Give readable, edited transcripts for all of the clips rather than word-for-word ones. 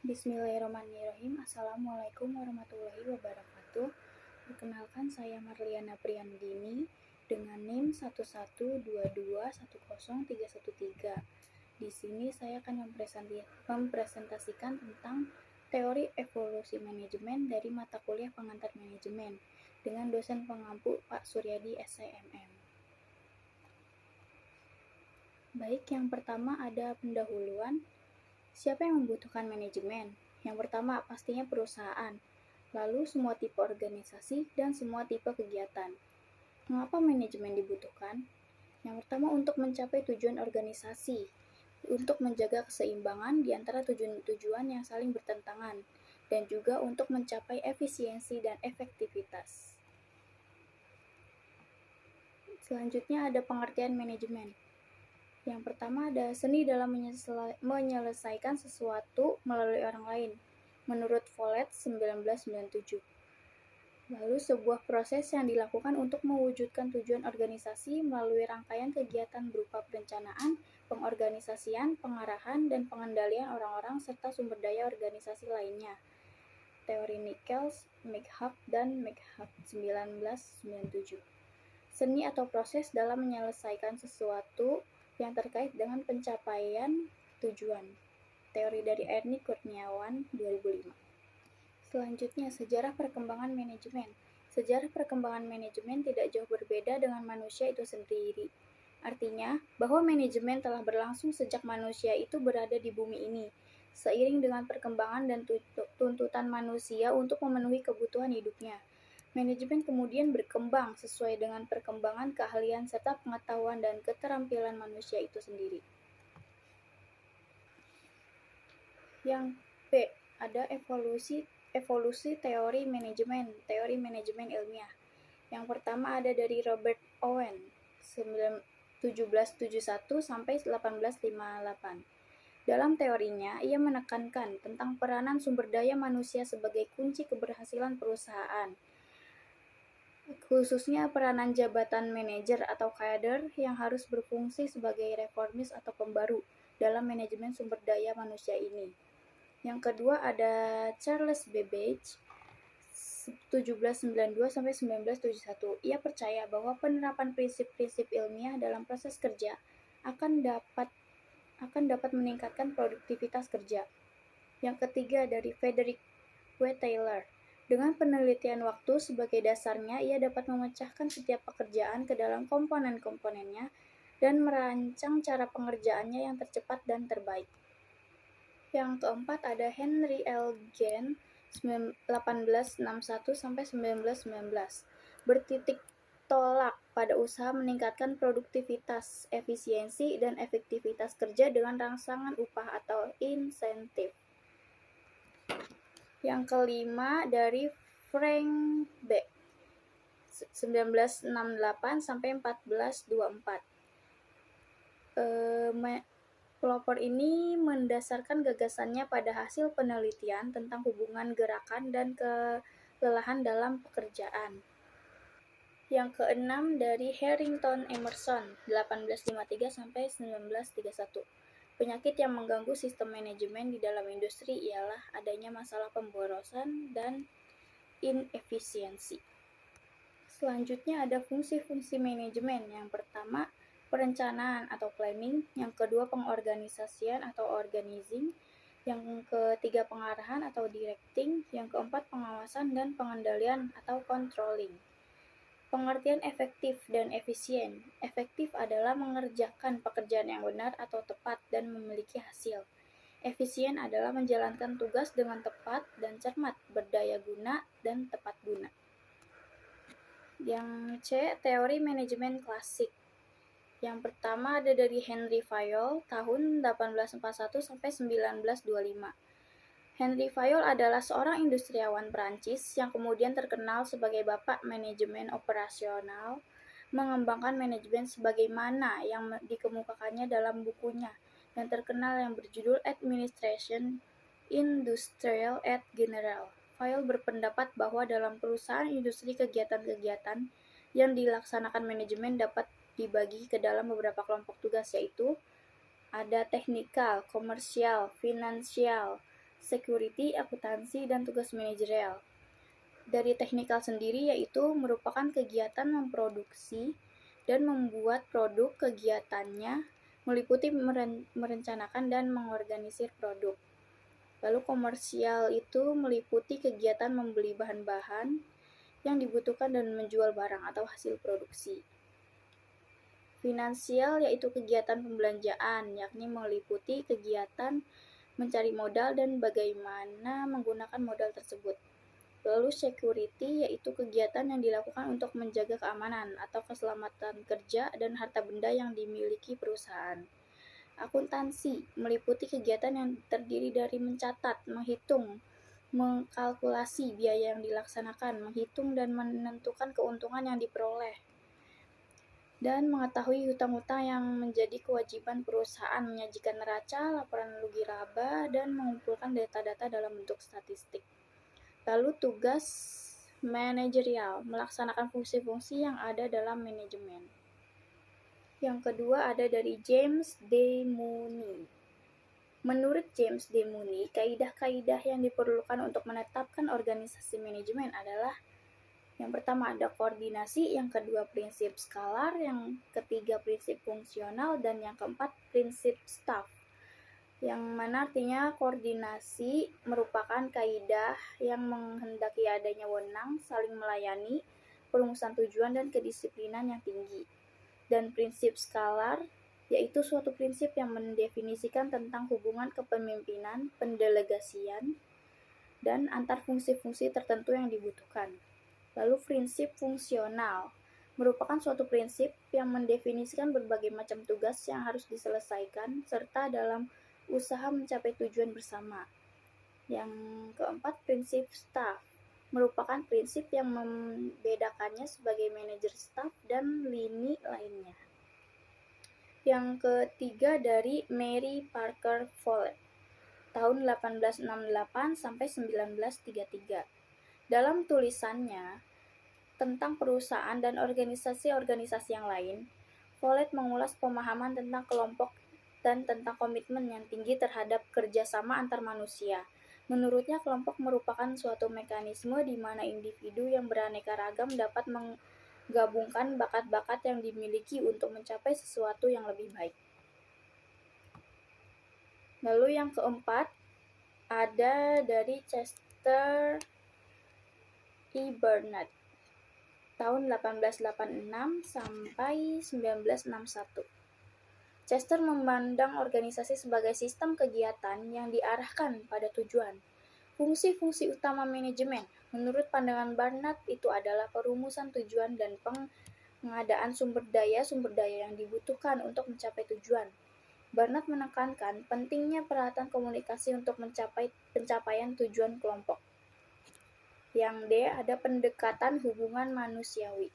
Bismillahirrahmanirrahim. Assalamualaikum warahmatullahi wabarakatuh. Perkenalkan, saya Marliana Priyandini dengan NIM 112210313. Di sini saya akan mempresentasikan tentang teori evolusi manajemen dari mata kuliah pengantar manajemen dengan dosen pengampu Pak Suryadi SIMM. Baik, yang pertama ada pendahuluan. Siapa yang membutuhkan manajemen? Yang pertama, pastinya perusahaan, lalu semua tipe organisasi, dan semua tipe kegiatan. Mengapa manajemen dibutuhkan? Yang pertama, untuk mencapai tujuan organisasi, untuk menjaga keseimbangan di antara tujuan-tujuan yang saling bertentangan, dan juga untuk mencapai efisiensi dan efektivitas. Selanjutnya ada pengertian manajemen. Yang pertama ada seni dalam menyelesaikan sesuatu melalui orang lain, menurut Follett 1997. Lalu sebuah proses yang dilakukan untuk mewujudkan tujuan organisasi melalui rangkaian kegiatan berupa perencanaan, pengorganisasian, pengarahan, dan pengendalian orang-orang serta sumber daya organisasi lainnya. Teori Nichols, McHugh, dan McHugh 1997. Seni atau proses dalam menyelesaikan sesuatu yang terkait dengan pencapaian tujuan. Teori dari Ernie Kurniawan 2005. Selanjutnya, sejarah perkembangan manajemen. Sejarah perkembangan manajemen tidak jauh berbeda dengan manusia itu sendiri. Artinya, bahwa manajemen telah berlangsung sejak manusia itu berada di bumi ini, seiring dengan perkembangan dan tuntutan manusia untuk memenuhi kebutuhan hidupnya. Manajemen kemudian berkembang sesuai dengan perkembangan keahlian serta pengetahuan dan keterampilan manusia itu sendiri. Yang B, ada evolusi teori manajemen ilmiah. Yang pertama ada dari Robert Owen 1771 sampai 1858. Dalam teorinya, ia menekankan tentang peranan sumber daya manusia sebagai kunci keberhasilan perusahaan, khususnya peranan jabatan manajer atau kader yang harus berfungsi sebagai reformis atau pembaru dalam manajemen sumber daya manusia ini. Yang kedua ada Charles Babbage 1792 sampai 1971. Ia percaya bahwa penerapan prinsip-prinsip ilmiah dalam proses kerja akan dapat meningkatkan produktivitas kerja. Yang ketiga dari Frederick W. Taylor. Dengan penelitian waktu sebagai dasarnya, ia dapat memecahkan setiap pekerjaan ke dalam komponen-komponennya dan merancang cara pengerjaannya yang tercepat dan terbaik. Yang keempat ada Henry L. Gann 1861 sampai 1919. Bertitik tolak pada usaha meningkatkan produktivitas, efisiensi, dan efektivitas kerja dengan rangsangan upah atau insentif. Yang kelima dari Frank B. 1968 sampai 1424. Pelopor ini mendasarkan gagasannya pada hasil penelitian tentang hubungan gerakan dan kelelahan dalam pekerjaan. Yang keenam dari Harrington Emerson 1853 sampai 1931. Penyakit yang mengganggu sistem manajemen di dalam industri ialah adanya masalah pemborosan dan inefisiensi. Selanjutnya ada fungsi-fungsi manajemen. Yang pertama, perencanaan atau planning. Yang kedua, pengorganisasian atau organizing. Yang ketiga, pengarahan atau directing. Yang keempat, pengawasan dan pengendalian atau controlling. Pengertian efektif dan efisien. Efektif adalah mengerjakan pekerjaan yang benar atau tepat dan memiliki hasil. Efisien adalah menjalankan tugas dengan tepat dan cermat, berdaya guna dan tepat guna. Yang C, teori manajemen klasik. Yang pertama ada dari Henry Fayol tahun 1841 sampai 1925. Henry Fayol adalah seorang industriawan Prancis yang kemudian terkenal sebagai bapak manajemen operasional, mengembangkan manajemen sebagaimana yang dikemukakannya dalam bukunya dan terkenal yang berjudul Administration Industrial et General. Fayol berpendapat bahwa dalam perusahaan industri kegiatan-kegiatan yang dilaksanakan manajemen dapat dibagi ke dalam beberapa kelompok tugas, yaitu ada teknikal, komersial, finansial, security, akuntansi, dan tugas manajerial. Dari teknikal sendiri yaitu merupakan kegiatan memproduksi dan membuat produk. Kegiatannya meliputi merencanakan dan mengorganisir produk. Lalu komersial itu meliputi kegiatan membeli bahan-bahan yang dibutuhkan dan menjual barang atau hasil produksi. Finansial yaitu kegiatan pembelanjaan, yakni meliputi kegiatan mencari modal dan bagaimana menggunakan modal tersebut. Lalu security yaitu kegiatan yang dilakukan untuk menjaga keamanan atau keselamatan kerja dan harta benda yang dimiliki perusahaan. Akuntansi meliputi kegiatan yang terdiri dari mencatat, menghitung, mengkalkulasi biaya yang dilaksanakan, menghitung dan menentukan keuntungan yang diperoleh, dan mengetahui hutang-hutang yang menjadi kewajiban perusahaan, menyajikan neraca, laporan rugi laba, dan mengumpulkan data-data dalam bentuk statistik. Lalu tugas manajerial, melaksanakan fungsi-fungsi yang ada dalam manajemen. Yang kedua ada dari James D. Mooney. Menurut James D. Mooney, kaidah-kaidah yang diperlukan untuk menetapkan organisasi manajemen adalah: yang pertama ada koordinasi, yang kedua prinsip skalar, yang ketiga prinsip fungsional, dan yang keempat prinsip staff. Yang mana artinya koordinasi merupakan kaidah yang menghendaki adanya wewenang, saling melayani, perumusan tujuan, dan kedisiplinan yang tinggi. Dan prinsip skalar yaitu suatu prinsip yang mendefinisikan tentang hubungan kepemimpinan, pendelegasian, dan antar fungsi-fungsi tertentu yang dibutuhkan. Lalu prinsip fungsional merupakan suatu prinsip yang mendefinisikan berbagai macam tugas yang harus diselesaikan serta dalam usaha mencapai tujuan bersama. Yang keempat, prinsip staff merupakan prinsip yang membedakannya sebagai manajer staff dan lini lainnya. Yang ketiga dari Mary Parker Follett, tahun 1868 sampai 1933. Dalam tulisannya tentang perusahaan dan organisasi-organisasi yang lain, Follett mengulas pemahaman tentang kelompok dan tentang komitmen yang tinggi terhadap kerjasama antar manusia. Menurutnya, kelompok merupakan suatu mekanisme di mana individu yang beraneka ragam dapat menggabungkan bakat-bakat yang dimiliki untuk mencapai sesuatu yang lebih baik. Lalu yang keempat, ada dari Chester E. Burnett, tahun 1886 sampai 1961. Chester memandang organisasi sebagai sistem kegiatan yang diarahkan pada tujuan. Fungsi-fungsi utama manajemen, menurut pandangan Barnard, itu adalah perumusan tujuan dan pengadaan sumber daya yang dibutuhkan untuk mencapai tujuan. Barnard menekankan pentingnya peralatan komunikasi untuk mencapai pencapaian tujuan kelompok. Yang D, ada pendekatan hubungan manusiawi.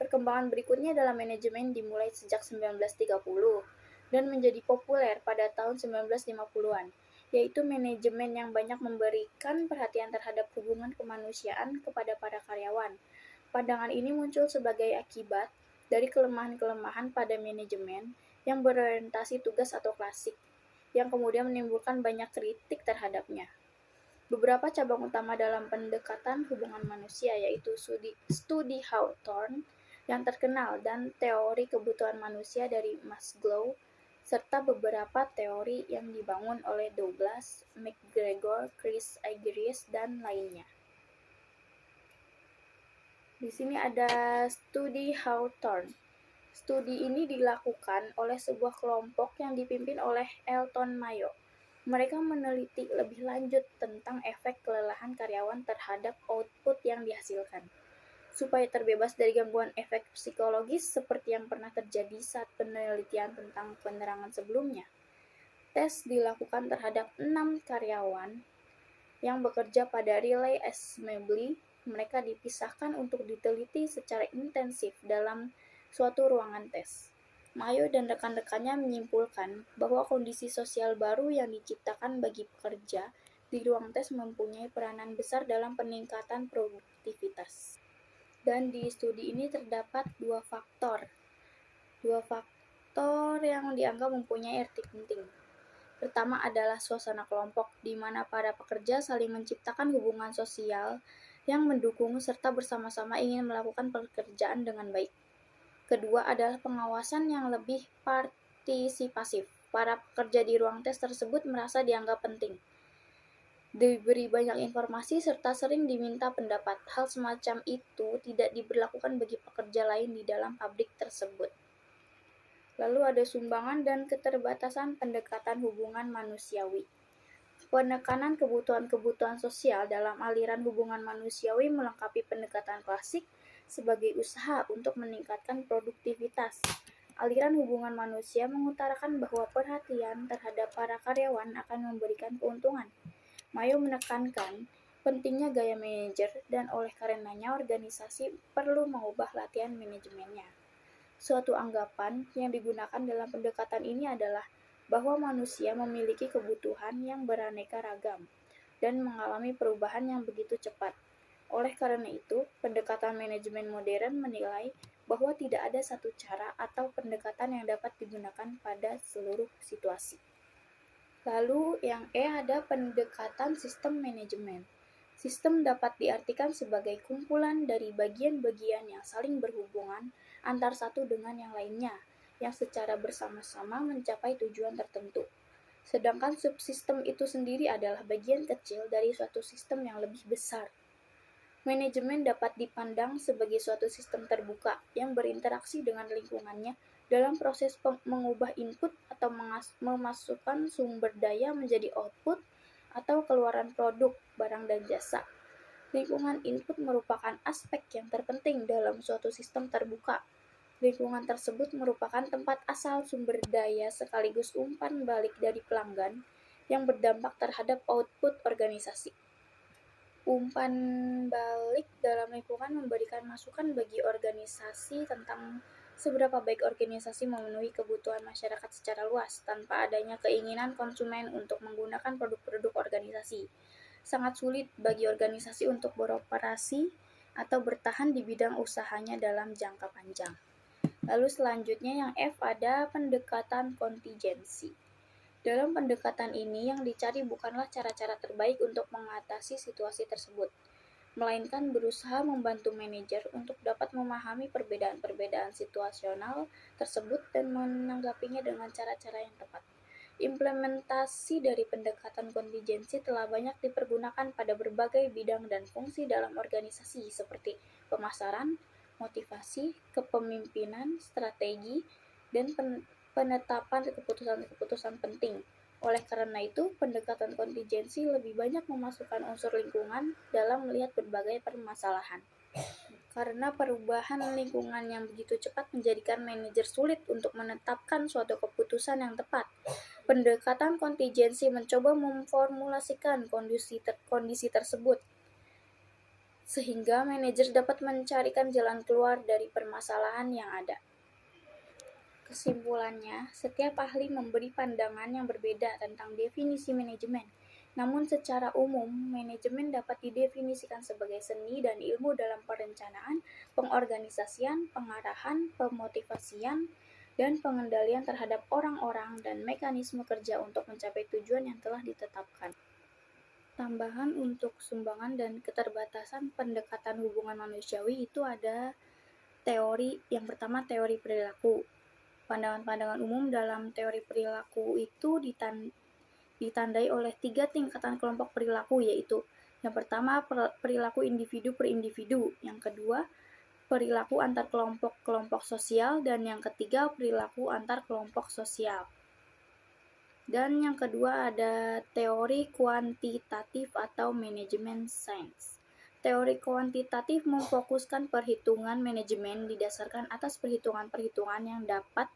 Perkembangan berikutnya dalam manajemen dimulai sejak 1930 dan menjadi populer pada tahun 1950-an, yaitu manajemen yang banyak memberikan perhatian terhadap hubungan kemanusiaan kepada para karyawan. Pandangan ini muncul sebagai akibat dari kelemahan-kelemahan pada manajemen yang berorientasi tugas atau klasik, yang kemudian menimbulkan banyak kritik terhadapnya. Beberapa cabang utama dalam pendekatan hubungan manusia yaitu studi Hawthorne yang terkenal dan teori kebutuhan manusia dari Maslow, serta beberapa teori yang dibangun oleh Douglas McGregor, Chris Argyris, dan lainnya. Di sini ada studi Hawthorne. Studi ini dilakukan oleh sebuah kelompok yang dipimpin oleh Elton Mayo. Mereka meneliti lebih lanjut tentang efek kelelahan karyawan terhadap output yang dihasilkan, supaya terbebas dari gangguan efek psikologis seperti yang pernah terjadi saat penelitian tentang penerangan sebelumnya. Tes dilakukan terhadap 6 karyawan yang bekerja pada Relay Assembly. Mereka dipisahkan untuk diteliti secara intensif dalam suatu ruangan tes. Mayo dan rekan-rekannya menyimpulkan bahwa kondisi sosial baru yang diciptakan bagi pekerja di ruang tes mempunyai peranan besar dalam peningkatan produktivitas. Dan di studi ini terdapat dua faktor yang dianggap mempunyai arti penting. Pertama adalah suasana kelompok, di mana para pekerja saling menciptakan hubungan sosial yang mendukung serta bersama-sama ingin melakukan pekerjaan dengan baik. Kedua adalah pengawasan yang lebih partisipasif. Para pekerja di ruang tes tersebut merasa dianggap penting, diberi banyak informasi, serta sering diminta pendapat. Hal semacam itu tidak diberlakukan bagi pekerja lain di dalam pabrik tersebut. Lalu ada sumbangan dan keterbatasan pendekatan hubungan manusiawi. Penekanan kebutuhan-kebutuhan sosial dalam aliran hubungan manusiawi melengkapi pendekatan klasik sebagai usaha untuk meningkatkan produktivitas. Aliran hubungan manusia mengutarakan bahwa perhatian terhadap para karyawan akan memberikan keuntungan. Mayo menekankan pentingnya gaya manajer dan oleh karenanya organisasi perlu mengubah latihan manajemennya. Suatu anggapan yang digunakan dalam pendekatan ini adalah bahwa manusia memiliki kebutuhan yang beraneka ragam dan mengalami perubahan yang begitu cepat. Oleh karena itu, pendekatan manajemen modern menilai bahwa tidak ada satu cara atau pendekatan yang dapat digunakan pada seluruh situasi. Lalu yang ada pendekatan sistem manajemen. Sistem dapat diartikan sebagai kumpulan dari bagian-bagian yang saling berhubungan antar satu dengan yang lainnya, yang secara bersama-sama mencapai tujuan tertentu. Sedangkan subsistem itu sendiri adalah bagian kecil dari suatu sistem yang lebih besar. Manajemen dapat dipandang sebagai suatu sistem terbuka yang berinteraksi dengan lingkungannya dalam proses mengubah input atau memasukkan sumber daya menjadi output atau keluaran produk, barang, dan jasa. Lingkungan input merupakan aspek yang terpenting dalam suatu sistem terbuka. Lingkungan tersebut merupakan tempat asal sumber daya sekaligus umpan balik dari pelanggan yang berdampak terhadap output organisasi. Umpan balik dalam lingkungan memberikan masukan bagi organisasi tentang seberapa baik organisasi memenuhi kebutuhan masyarakat secara luas tanpa adanya keinginan konsumen untuk menggunakan produk-produk organisasi. Sangat sulit bagi organisasi untuk beroperasi atau bertahan di bidang usahanya dalam jangka panjang. Lalu selanjutnya yang F ada pendekatan kontingensi. Dalam pendekatan ini yang dicari bukanlah cara-cara terbaik untuk mengatasi situasi tersebut, melainkan berusaha membantu manajer untuk dapat memahami perbedaan-perbedaan situasional tersebut dan menanggapinya dengan cara-cara yang tepat. Implementasi dari pendekatan kontingensi telah banyak dipergunakan pada berbagai bidang dan fungsi dalam organisasi seperti pemasaran, motivasi, kepemimpinan, strategi, dan penetapan keputusan-keputusan penting. Oleh karena itu, pendekatan kontingensi lebih banyak memasukkan unsur lingkungan dalam melihat berbagai permasalahan. Karena perubahan lingkungan yang begitu cepat menjadikan manajer sulit untuk menetapkan suatu keputusan yang tepat. Pendekatan kontingensi mencoba memformulasikan kondisi tersebut sehingga manajer dapat mencarikan jalan keluar dari permasalahan yang ada. Kesimpulannya, setiap ahli memberi pandangan yang berbeda tentang definisi manajemen. Namun secara umum, manajemen dapat didefinisikan sebagai seni dan ilmu dalam perencanaan, pengorganisasian, pengarahan, pemotivasian, dan pengendalian terhadap orang-orang dan mekanisme kerja untuk mencapai tujuan yang telah ditetapkan. Tambahan untuk sumbangan dan keterbatasan pendekatan hubungan manusiawi itu ada teori, yang pertama teori perilaku. Pandangan-pandangan umum dalam teori perilaku itu ditandai oleh 3 tingkatan kelompok perilaku, yaitu yang pertama perilaku individu per individu, yang kedua perilaku antar kelompok sosial, dan yang ketiga perilaku antar kelompok sosial. Dan yang kedua ada teori kuantitatif atau manajemen science. Teori kuantitatif memfokuskan perhitungan manajemen didasarkan atas perhitungan-perhitungan yang dapat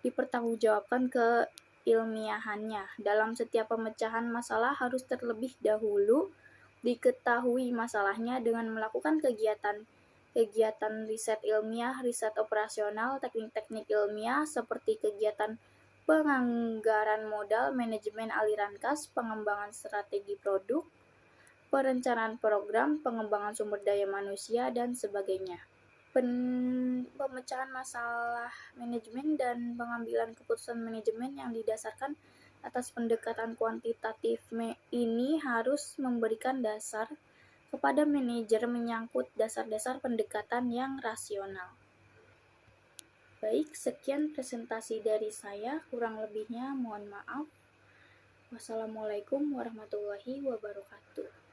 dipertanggungjawabkan keilmiahannya. Dalam setiap pemecahan masalah harus terlebih dahulu diketahui masalahnya dengan melakukan kegiatan riset ilmiah, riset operasional, teknik-teknik ilmiah seperti kegiatan penganggaran modal, manajemen aliran kas, pengembangan strategi produk, perencanaan program, pengembangan sumber daya manusia, dan sebagainya. Pemecahan masalah manajemen dan pengambilan keputusan manajemen yang didasarkan atas pendekatan kuantitatif ini harus memberikan dasar kepada manajer menyangkut dasar-dasar pendekatan yang rasional. Baik, sekian presentasi dari saya, kurang lebihnya mohon maaf. Wassalamualaikum warahmatullahi wabarakatuh.